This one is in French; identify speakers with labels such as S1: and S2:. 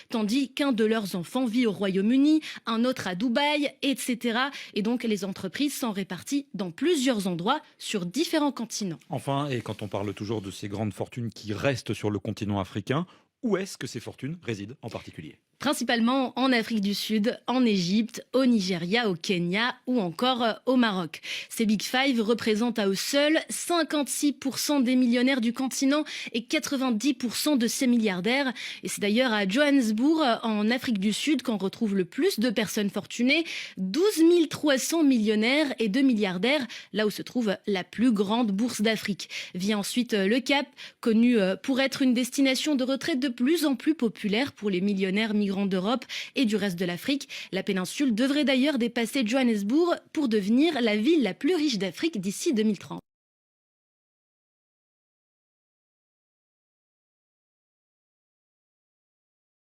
S1: tandis qu'un de leurs enfants vit au Royaume-Uni, un autre à Dubaï, etc. Et donc les entreprises sont réparties dans plusieurs endroits sur différents continents.
S2: Enfin, et quand on parle toujours de ces grandes fortunes qui restent sur le continent africain, où est-ce que ces fortunes résident en particulier?
S1: Principalement en Afrique du Sud, en Égypte, au Nigeria, au Kenya ou encore au Maroc. Ces Big Five représentent à eux seuls 56% des millionnaires du continent et 90% de ces milliardaires. Et c'est d'ailleurs à Johannesburg, en Afrique du Sud, qu'on retrouve le plus de personnes fortunées, 12 300 millionnaires et 2 milliardaires, là où se trouve la plus grande bourse d'Afrique. Vient ensuite le Cap, connu pour être une destination de retraite de plus en plus populaire pour les millionnaires migrants d'Europe et du reste de l'Afrique. La péninsule devrait d'ailleurs dépasser Johannesburg pour devenir la ville la plus riche d'Afrique d'ici 2030.